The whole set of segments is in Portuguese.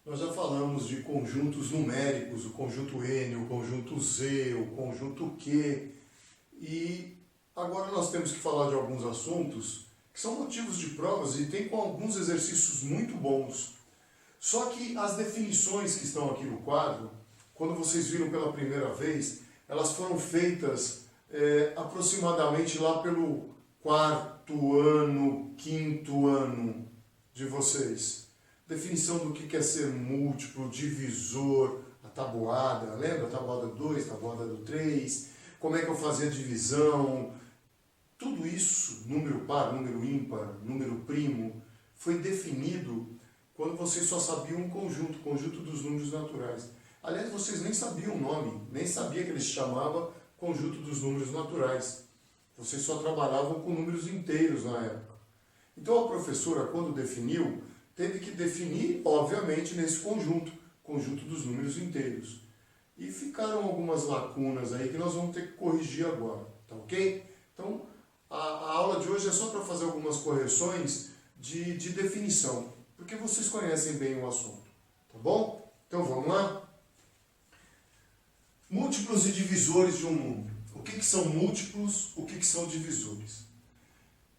Nós já falamos de conjuntos numéricos, o conjunto N, o conjunto Z, o conjunto Q. E agora nós temos que falar de alguns assuntos que são motivos de provas e tem com alguns exercícios muito bons. Só que as definições que estão aqui no quadro, quando vocês viram pela primeira vez, elas foram feitas aproximadamente lá pelo quarto ano, quinto ano de vocês. Definição do que quer ser múltiplo, divisor, a tabuada, lembra? A tabuada do 2, a tabuada do 3, como é que eu fazia a divisão. Tudo isso, número par, número ímpar, número primo, foi definido quando vocês só sabiam um conjunto, conjunto dos números naturais. Aliás, vocês nem sabiam o nome, nem sabiam que ele se chamava conjunto dos números naturais. Vocês só trabalhavam com números inteiros na época. Então a professora, quando definiu, teve que definir, obviamente, nesse conjunto, conjunto dos números inteiros. E ficaram algumas lacunas aí que nós vamos ter que corrigir agora, tá ok? Então, a aula de hoje é só para fazer algumas correções de definição, porque vocês conhecem bem o assunto, tá bom? Então vamos lá? Múltiplos e divisores de um número. O que são múltiplos, o que são divisores?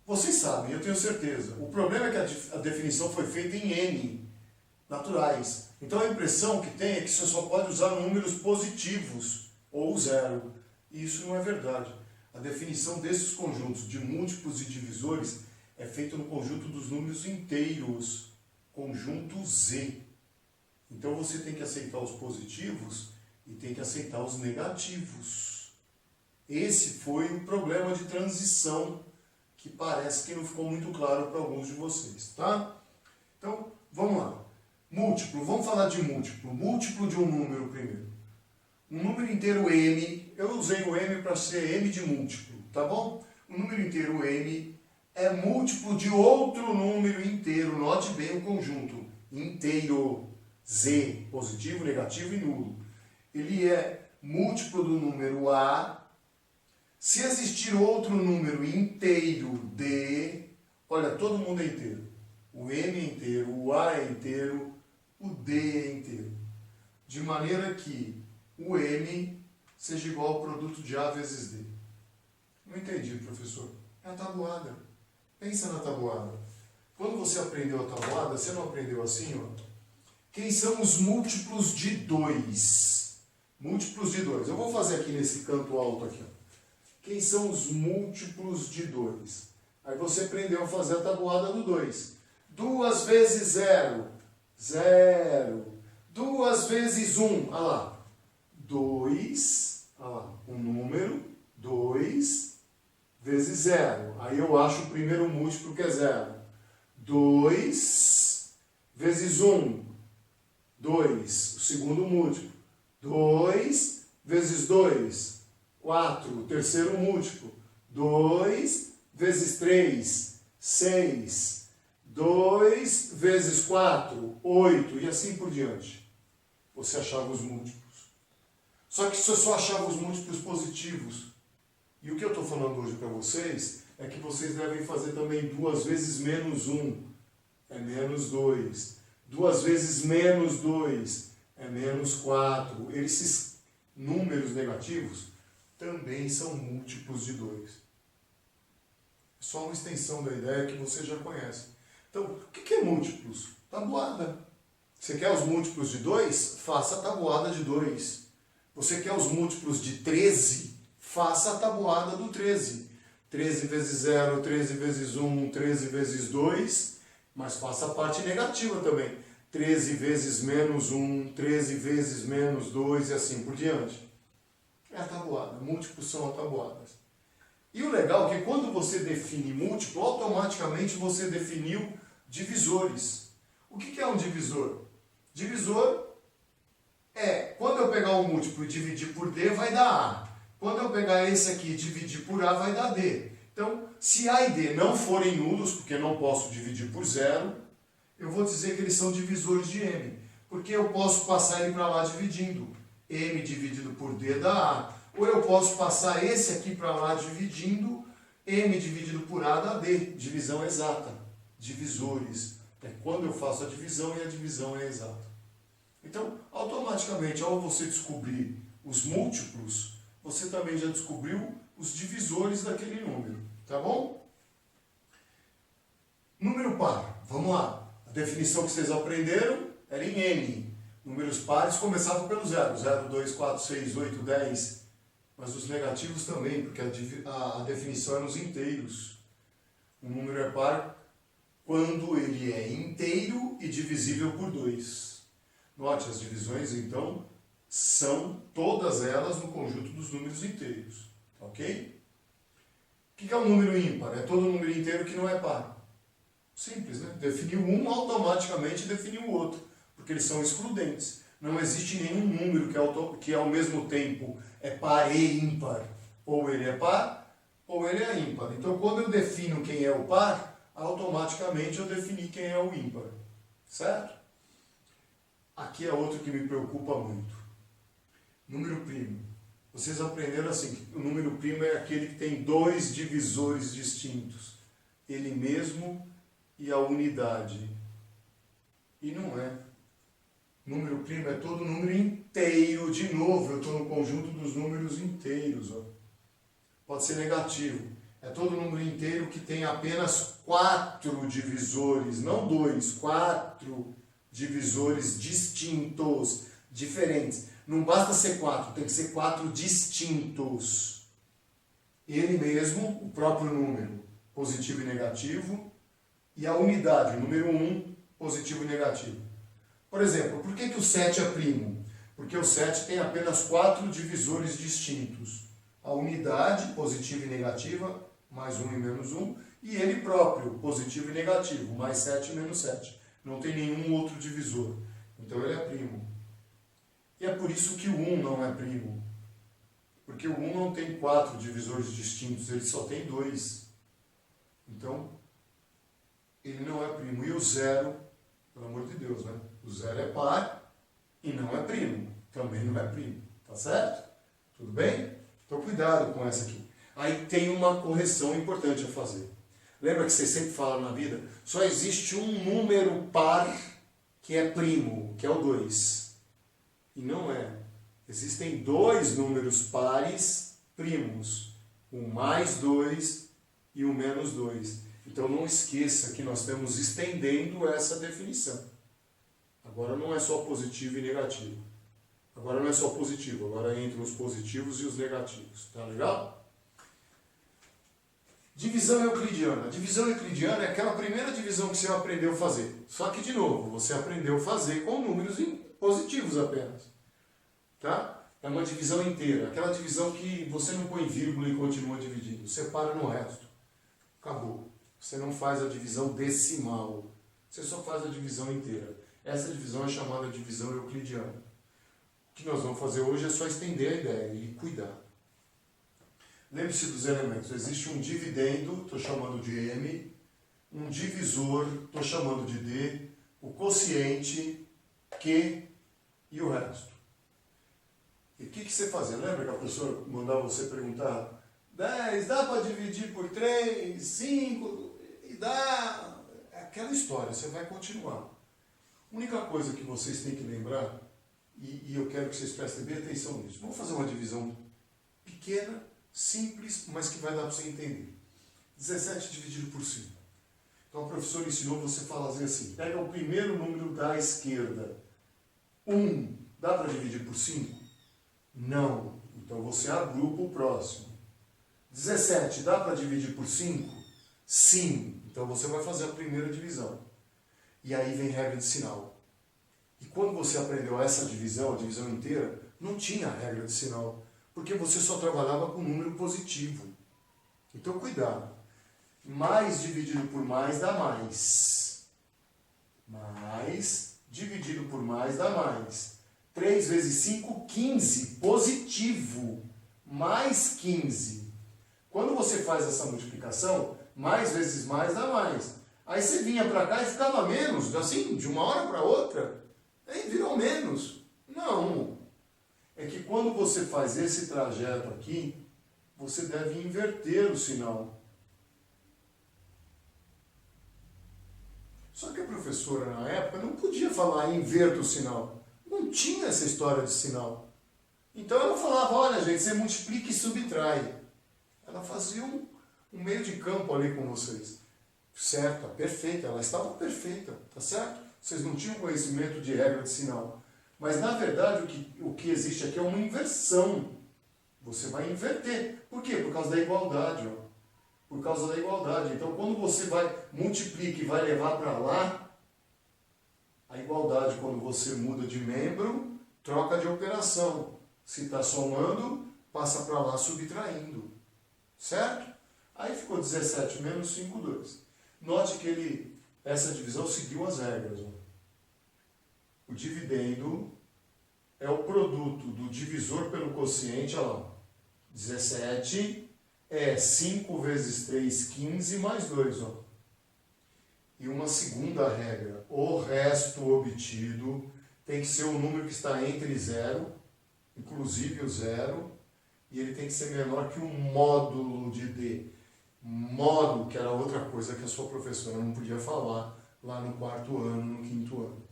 Vocês sabem, eu tenho certeza. O problema é que a definição foi feita em N, naturais. Então a impressão que tem é que você só pode usar números positivos ou zero. E isso não é verdade. A definição desses conjuntos de múltiplos e divisores é feita no conjunto dos números inteiros, conjunto Z. Então você tem que aceitar os positivos e tem que aceitar os negativos. Esse foi o problema de transição que parece que não ficou muito claro para alguns de vocês, tá? Então, vamos lá. Múltiplo, vamos falar de múltiplo. Múltiplo de um número primeiro. Um número inteiro M, eu usei o M para ser M de múltiplo, tá bom? Um número inteiro M é múltiplo de outro número inteiro, note bem o conjunto. Inteiro, Z, positivo, negativo e nulo. Ele é múltiplo do número A. Se existir outro número inteiro D, olha, todo mundo é inteiro. O M é inteiro, o A é inteiro, o D é inteiro. De maneira que o M seja igual ao produto de A vezes D. Não entendi, professor. É a tabuada. Pensa na tabuada. Quando você aprendeu a tabuada, você não aprendeu assim, ó? Quem são os múltiplos de 2? Múltiplos de 2. Eu vou fazer aqui nesse canto alto aqui, ó. Quem são os múltiplos de 2? Aí você aprendeu a fazer a tabuada do 2. 2 vezes 0, 0. 2 vezes 1, olha lá. 2, olha lá, um número, 2 vezes 0. Aí eu acho o primeiro múltiplo que é 0. 2 vezes 1, 2. O segundo múltiplo. 2 vezes 2. 4, o terceiro múltiplo. 2 vezes 3, 6. 2 vezes 4, 8. E assim por diante. Você achava os múltiplos. Só que você só achava os múltiplos positivos. E o que eu estou falando hoje para vocês é que vocês devem fazer também 2 vezes menos 1. É menos 2. 2 vezes menos 2. É menos 4. Esses números negativos também são múltiplos de 2. É só uma extensão da ideia que você já conhece. Então, o que é múltiplos? Tabuada. Você quer os múltiplos de 2? Faça a tabuada de 2. Você quer os múltiplos de 13? Faça a tabuada do 13. 13 vezes 0, 13 vezes 1, 13 vezes 2. Mas faça a parte negativa também. 13 vezes menos 1, 13 vezes menos 2 e assim por diante. É a tabuada. Múltiplos são atabuadas. E o legal é que quando você define múltiplo, automaticamente você definiu divisores. O que é um divisor? Divisor é, quando eu pegar um múltiplo e dividir por D, vai dar A. Quando eu pegar esse aqui e dividir por A, vai dar D. Então, se A e D não forem nulos, porque eu não posso dividir por 0, eu vou dizer que eles são divisores de M. Porque eu posso passar ele para lá dividindo. M dividido por D dá A. Ou eu posso passar esse aqui para lá dividindo, M dividido por A dá D. Divisão exata. Divisores. É quando eu faço a divisão e a divisão é exata. Então, automaticamente, ao você descobrir os múltiplos, você também já descobriu os divisores daquele número, tá bom? Número par, vamos lá. A definição que vocês aprenderam era em N. Números pares começavam pelo 0. 0, 2, 4, 6, 8, 10. Mas os negativos também, porque a definição é nos inteiros. Um número é par quando ele é inteiro e divisível por 2. Note, as divisões, então, são todas elas no conjunto dos números inteiros. Ok? O que é um número ímpar? É todo número inteiro que não é par. Simples, né? Definiu um, automaticamente definiu o outro, porque eles são excludentes. Não existe nenhum número que ao mesmo tempo é par e ímpar. Ou ele é par, ou ele é ímpar. Então, quando eu defino quem é o par, automaticamente eu defini quem é o ímpar. Certo? Aqui é outro que me preocupa muito. Número primo. Vocês aprenderam assim, que o número primo é aquele que tem dois divisores distintos. Ele mesmo e a unidade. E não é. Número primo é todo número inteiro. De novo, eu estou no conjunto dos números inteiros. Ó. Pode ser negativo. É todo número inteiro que tem apenas 4 divisores, não 2, 4 divisores distintos, diferentes. Não basta ser 4, tem que ser 4 distintos. Ele mesmo, o próprio número, positivo e negativo, e a unidade, o número 1, positivo e negativo. Por exemplo, por que o 7 é primo? Porque o 7 tem apenas 4 divisores distintos. A unidade, positiva e negativa, mais 1 e menos 1, e ele próprio, positivo e negativo, mais 7 e menos 7. Não tem nenhum outro divisor. Então ele é primo. E é por isso que o 1 não é primo. Porque o 1 não tem 4 divisores distintos, ele só tem 2. Então, ele não é primo. E o 0, pelo amor de Deus, né? O 0 é par e não é primo. Também não é primo. Tá certo? Tudo bem? Então, cuidado com essa aqui. Aí tem uma correção importante a fazer. Lembra que vocês sempre falam na vida? Só existe um número par que é primo, que é o 2. E não é. Existem 2 números pares primos. O mais 2 e o menos 2. Então não esqueça que nós estamos estendendo essa definição. Agora não é só positivo e negativo. Agora não é só positivo, agora entra os positivos e os negativos. Tá legal? Divisão euclidiana. A divisão euclidiana é aquela primeira divisão que você aprendeu a fazer. Só que, de novo, você aprendeu a fazer com números positivos apenas. Tá? É uma divisão inteira. Aquela divisão que você não põe vírgula e continua dividindo. Você para no resto. Acabou. Você não faz a divisão decimal. Você só faz a divisão inteira. Essa divisão é chamada divisão euclidiana. O que nós vamos fazer hoje é só estender a ideia e cuidar. Lembre-se dos elementos. Existe um dividendo, estou chamando de M, um divisor, estou chamando de D, o quociente, Q e o resto. E o que você fazia? Lembra que a professora mandava você perguntar 10, dá para dividir por 3, 5, e dá... É aquela história, você vai continuar. A única coisa que vocês têm que lembrar, e eu quero que vocês prestem bem atenção nisso, vamos fazer uma divisão pequena, simples, mas que vai dar para você entender. 17 dividido por 5. Então a professora ensinou você a fazer assim, pega o primeiro número da esquerda. 1, dá para dividir por 5? Não. Então você agrupa o próximo. 17, dá para dividir por 5? Sim. Então você vai fazer a primeira divisão. E aí vem regra de sinal. E quando você aprendeu essa divisão, a divisão inteira, não tinha regra de sinal. Porque você só trabalhava com número positivo. Então, cuidado. Mais dividido por mais dá mais. Mais dividido por mais dá mais. 3 vezes 5, 15. Positivo. Mais 15. Quando você faz essa multiplicação, mais vezes mais dá mais. Aí você vinha para cá e ficava menos. Assim, de uma hora para outra. Aí virou menos. Não. É que quando você faz esse trajeto aqui, você deve inverter o sinal. Só que a professora, na época, não podia falar inverta o sinal. não tinha essa história de sinal. Então ela falava, olha gente, você multiplica e subtrai. Ela fazia um meio de campo ali com vocês. Certa, perfeita, ela estava perfeita, tá certo? Vocês não tinham conhecimento de regra de sinal. Mas na verdade o que existe aqui é uma inversão. Você vai inverter. Por quê? Por causa da igualdade. Ó. Por causa da igualdade. Então quando você multiplica e vai levar para lá, a igualdade, quando você muda de membro, troca de operação. Se está somando, passa para lá subtraindo. Certo? Aí ficou 17 menos 5, 2. Note que essa divisão seguiu as regras. Ó. O dividendo é o produto do divisor pelo quociente, olha lá. 17 é 5 vezes 3, 15, mais 2. Ó. E uma segunda regra, o resto obtido tem que ser um número que está entre 0, inclusive o 0, e ele tem que ser menor que o módulo de D. Módulo, que era outra coisa que a sua professora não podia falar lá no 4º ano, no 5º ano.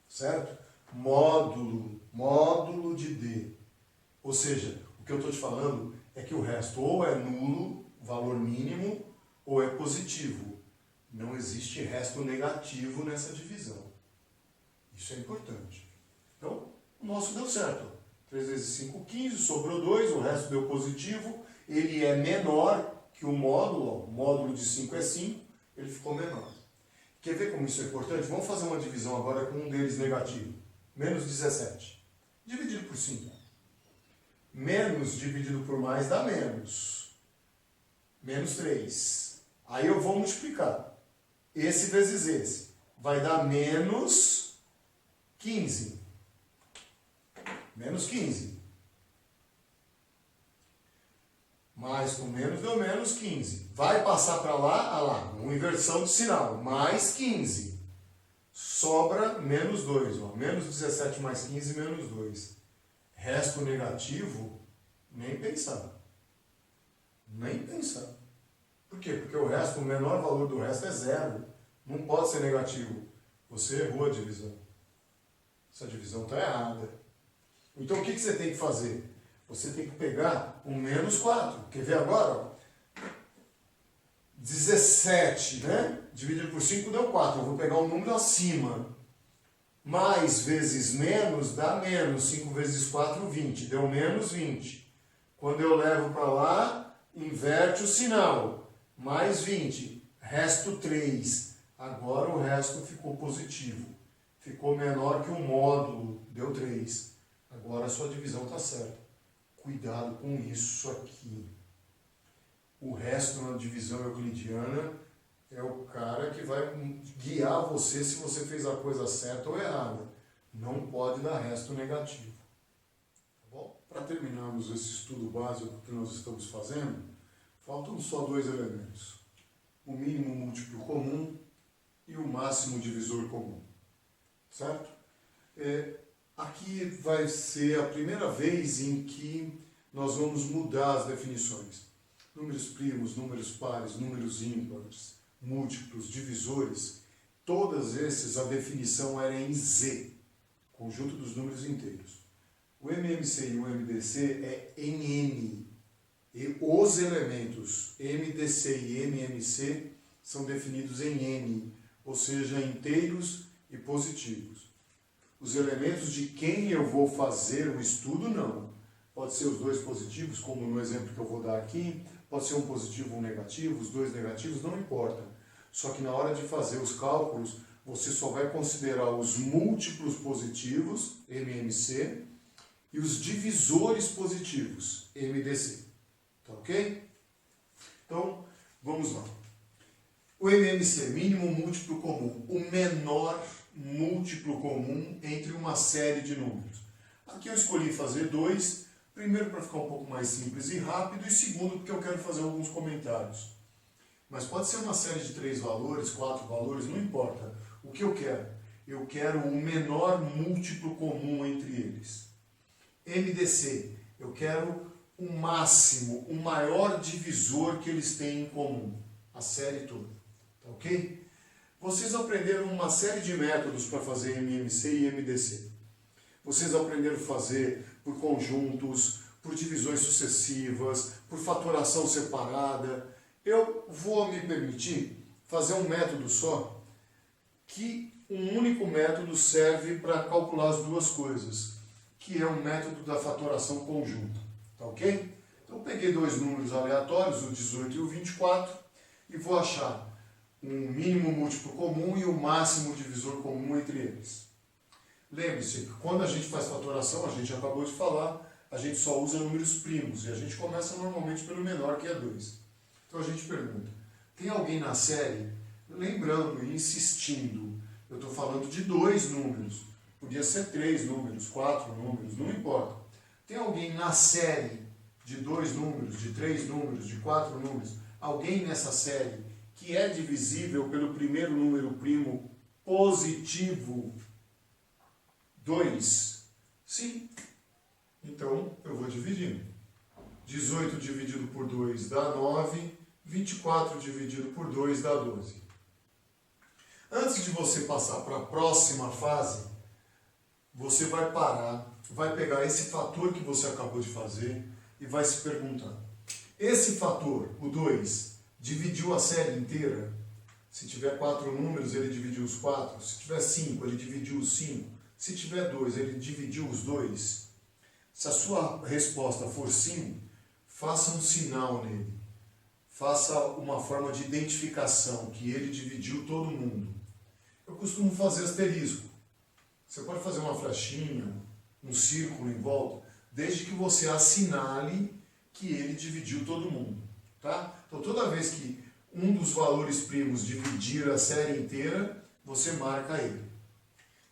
Certo? Módulo de D. Ou seja, o que eu estou te falando é que o resto ou é nulo, valor mínimo, ou é positivo. Não existe resto negativo nessa divisão. Isso é importante. Então, o nosso deu certo. 3 vezes 5, 15, sobrou 2, o resto deu positivo. Ele é menor que o módulo, ó, o módulo de 5 é 5, ele ficou menor. Quer ver como isso é importante? Vamos fazer uma divisão agora com um deles negativo. Menos 17. Dividido por 5. Menos dividido por mais dá menos. Menos 3. Aí eu vou multiplicar. Esse vezes esse. Vai dar menos 15. Menos 15. Mais com menos deu menos 15. Vai passar para lá, uma inversão de sinal. Mais 15. Sobra menos 2. Ó. Menos 17 mais 15, menos 2. Resto negativo, nem pensar. Nem pensar. Por quê? Porque o resto, o menor valor do resto é 0. Não pode ser negativo. Você errou a divisão. Essa divisão está errada. Então o que você tem que fazer? Você tem que pegar o menos 4. Quer ver agora? 17, né? Dividido por 5 deu 4. Eu vou pegar um número acima. Mais vezes menos dá menos. 5 vezes 4, 20. Deu menos 20. Quando eu levo para lá, inverte o sinal. Mais 20. Resto 3. Agora o resto ficou positivo. Ficou menor que o módulo. Deu 3. Agora a sua divisão está certa. Cuidado com isso aqui. O resto na divisão euclidiana é o cara que vai guiar você se você fez a coisa certa ou errada. Não pode dar resto negativo. Tá bom? Para terminarmos esse estudo básico que nós estamos fazendo, faltam só 2 elementos. O mínimo múltiplo comum e o máximo divisor comum. Certo? Aqui vai ser a primeira vez em que nós vamos mudar as definições. Números primos, números pares, números ímpares, múltiplos, divisores, todos esses a definição era em Z, conjunto dos números inteiros. O MMC e o MDC é em N. E os elementos MDC e MMC são definidos em N, ou seja, inteiros e positivos. Os elementos de quem eu vou fazer o estudo, não. Pode ser os 2 positivos, como no exemplo que eu vou dar aqui, pode ser um positivo ou um negativo, os 2 negativos, não importa. Só que na hora de fazer os cálculos, você só vai considerar os múltiplos positivos, MMC, e os divisores positivos, MDC. Tá ok? Então, vamos lá. O MMC, mínimo múltiplo comum, o menor múltiplo comum entre uma série de números. Aqui eu escolhi fazer 2, primeiro para ficar um pouco mais simples e rápido, e segundo porque eu quero fazer alguns comentários. Mas pode ser uma série de 3 valores, 4 valores, não importa. O que eu quero? Eu quero o menor múltiplo comum entre eles. MDC, eu quero o máximo, o maior divisor que eles têm em comum. A série toda. Tá ok? Vocês aprenderam uma série de métodos para fazer MMC e MDC. vocês aprenderam a fazer por conjuntos, por divisões sucessivas, por fatoração separada. Eu vou me permitir fazer um método só, que um único método serve para calcular as duas coisas, que é o método da fatoração conjunta. Tá ok? Então eu peguei dois números aleatórios, o 18 e o 24, e vou achar um mínimo múltiplo comum e o máximo divisor comum entre eles. Lembre-se que quando a gente faz fatoração, a gente acabou de falar, a gente só usa números primos, e a gente começa normalmente pelo menor, que é 2. Então a gente pergunta, tem alguém na série, lembrando e insistindo, eu estou falando de 2 números, podia ser 3 números, 4 números, não importa. Tem alguém na série de 2 números, de 3 números, de 4 números, alguém nessa série que é divisível pelo primeiro número primo positivo 2? Sim. Então, eu vou dividindo. 18 dividido por 2 dá 9, 24 dividido por 2 dá 12. Antes de você passar para a próxima fase, você vai parar, vai pegar esse fator que você acabou de fazer e vai se perguntar, esse fator, o 2, dividiu a série inteira? Se tiver 4 números, ele dividiu os 4. Se tiver 5, ele dividiu os 5. Se tiver 2, ele dividiu os 2. Se a sua resposta for sim, faça um sinal nele. Faça uma forma de identificação, que ele dividiu todo mundo. Eu costumo fazer asterisco. Você pode fazer uma flechinha, um círculo em volta, desde que você assinale que ele dividiu todo mundo. Tá? Então, toda vez que um dos valores primos dividir a série inteira, você marca ele.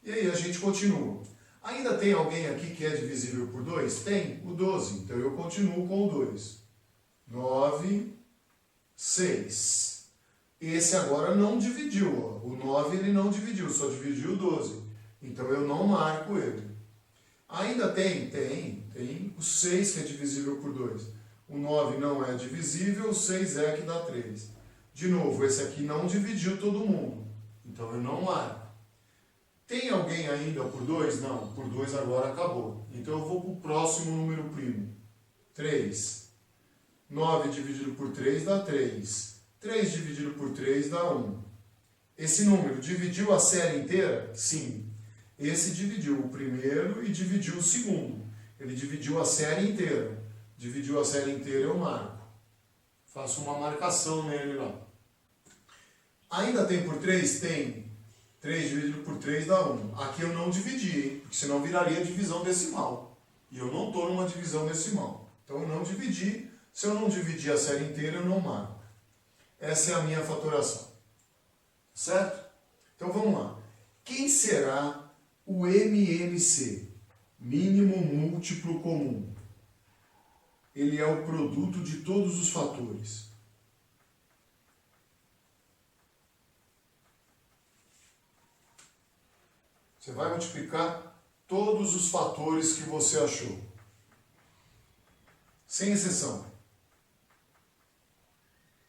E aí a gente continua. Ainda tem alguém aqui que é divisível por 2? Tem, o 12. Então eu continuo com o 2. 9, 6. Esse agora não dividiu. Ó. O 9 ele não dividiu, só dividiu o 12. Então eu não marco ele. Ainda tem o 6 que é divisível por 2. O 9 não é divisível, o 6 é que dá 3. De novo, esse aqui não dividiu todo mundo. Então eu não marco. Tem alguém ainda por 2? Não, por 2 agora acabou. Então eu vou para o próximo número primo. 3. 9 dividido por 3 dá 3. 3 dividido por 3 dá 1. Esse número dividiu a série inteira? Sim. Esse dividiu o primeiro e dividiu o segundo. Ele dividiu a série inteira. Dividiu a série inteira, eu marco. Faço uma marcação nele lá. Ainda tem por 3? Tem. 3 dividido por 3 dá 1. Aqui eu não dividi, hein? Porque senão viraria divisão decimal. E eu não estou numa divisão decimal. Então eu não dividi. Se eu não dividir a série inteira, eu não marco. Essa é a minha fatoração. Certo? Então vamos lá. Quem será o MMC? Mínimo múltiplo comum. Ele é o produto de todos os fatores. Você vai multiplicar todos os fatores que você achou. Sem exceção.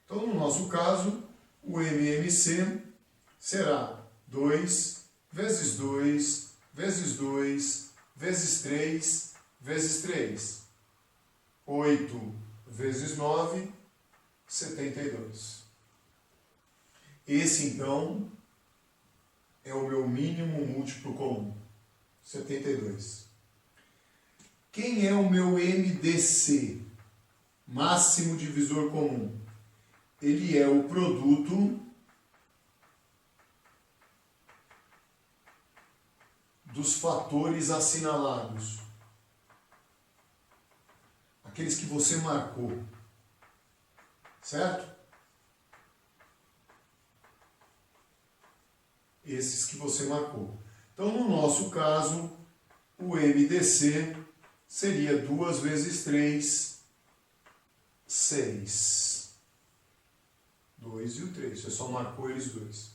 Então, no nosso caso, o MMC será 2 vezes 2 vezes 2 vezes 3 vezes 3. 8 vezes 9, 72. Esse, então, é o meu mínimo múltiplo comum. 72. Quem é o meu MDC? Máximo divisor comum. Ele é o produto dos fatores assinalados. Aqueles que você marcou. Certo? Esses que você marcou. Então, no nosso caso, o MDC seria 2 vezes 3, 6. 2 e o 3. Você só marcou eles dois.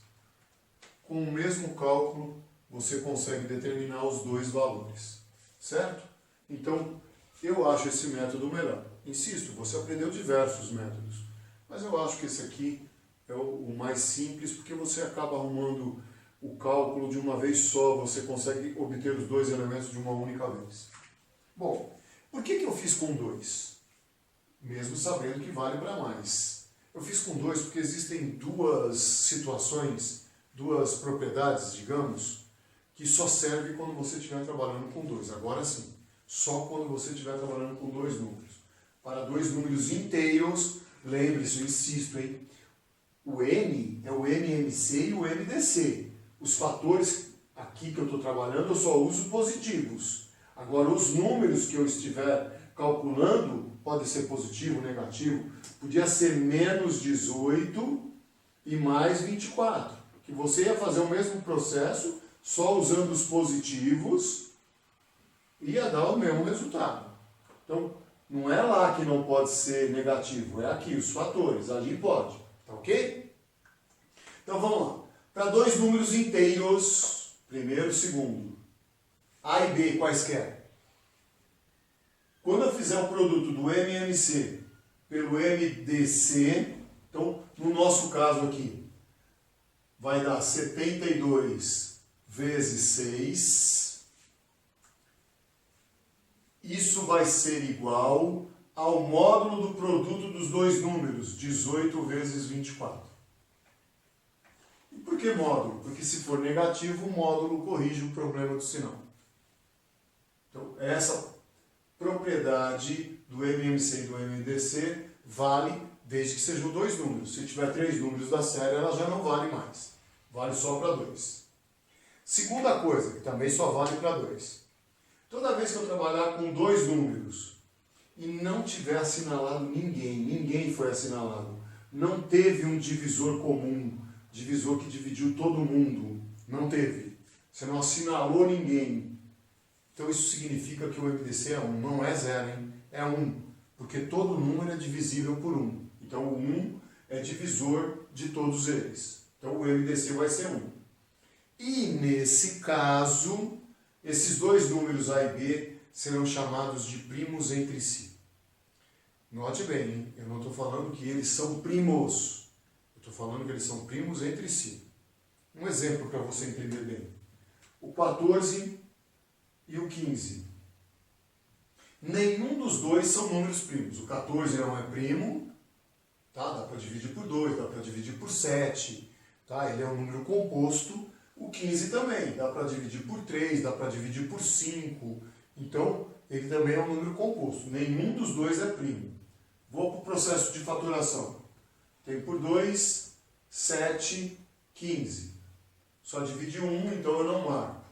Com o mesmo cálculo, você consegue determinar os dois valores. Certo? Então, eu acho esse método melhor. Insisto, você aprendeu diversos métodos. Mas eu acho que esse aqui é o mais simples, porque você acaba arrumando o cálculo de uma vez só, você consegue obter os dois elementos de uma única vez. Bom, por que eu fiz com 2? Mesmo sabendo que vale para mais. Eu fiz com 2 porque existem duas situações, duas propriedades, digamos, que só servem quando você estiver trabalhando com 2. Agora sim, só quando você estiver trabalhando com 2 números. Para 2 números inteiros, lembre-se, eu insisto, hein? O N é o MMC e o MDC. Os fatores aqui que eu estou trabalhando, eu só uso positivos. Agora, os números que eu estiver calculando, pode ser positivo, negativo, podia ser menos 18 e mais 24. Que você ia fazer o mesmo processo, só usando os positivos, e ia dar o mesmo resultado. Então, não é lá que não pode ser negativo, é aqui, os fatores, ali pode. Tá ok? Então vamos lá. Para 2 números inteiros, primeiro e segundo, A e B quaisquer. Quando eu fizer o produto do MMC pelo MDC, então no nosso caso aqui, vai dar 72 vezes 6. Isso vai ser igual ao módulo do produto dos 2 números, 18 vezes 24. E por que módulo? Porque se for negativo, o módulo corrige o problema do sinal. Então, essa propriedade do MMC e do MDC vale desde que sejam 2 números. Se tiver 3 números da série, ela já não vale mais. Vale só para 2. Segunda coisa, que também só vale para 2. Toda vez que eu trabalhar com 2 números e não tiver assinalado ninguém foi assinalado, não teve um divisor comum, divisor que dividiu todo mundo, não teve. Você não assinalou ninguém. Então isso significa que o MDC é 1, não é 0, hein? É 1, porque todo número é divisível por 1. Então o 1 é divisor de todos eles. Então o MDC vai ser 1. E nesse caso, esses 2 números A e B serão chamados de primos entre si. Note bem, hein? Eu não estou falando que eles são primos. Estou falando que eles são primos entre si. Um exemplo para você entender bem. O 14 e o 15. Nenhum dos dois são números primos. O 14 não é primo, tá? Dá para dividir por 2, dá para dividir por 7, tá? Ele é um número composto. O 15 também, dá para dividir por 3, dá para dividir por 5. Então, ele também é um número composto. Nenhum dos dois é primo. Vou para o processo de fatoração. Tem por 2, 7, 15. Só divide 1, então eu não marco.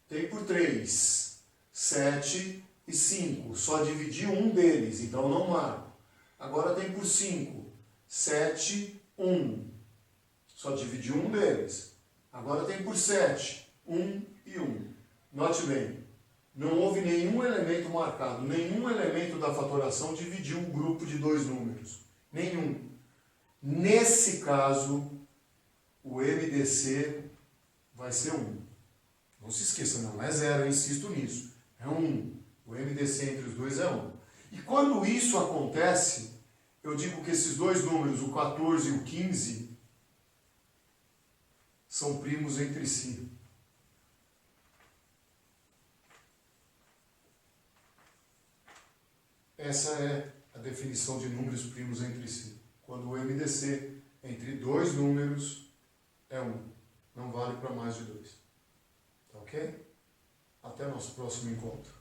Tem por 3, 7 e 5. Só dividi um deles, então eu não marco. Agora tem por 5, 7, 1. Só dividi um deles. Agora tem por 7, 1 e 1. Note bem, não houve nenhum elemento marcado, nenhum elemento da fatoração dividiu um grupo de 2 números. Nenhum. Nesse caso, o MDC vai ser 1. Não se esqueça, não é 0, eu insisto nisso. É 1. O MDC entre os dois é 1. E quando isso acontece, eu digo que esses 2 números, o 14 e o 15, são primos entre si. Essa é a definição de números primos entre si. Quando o MDC entre 2 números é 1. Não vale para mais de 2. Tá ok? Até nosso próximo encontro.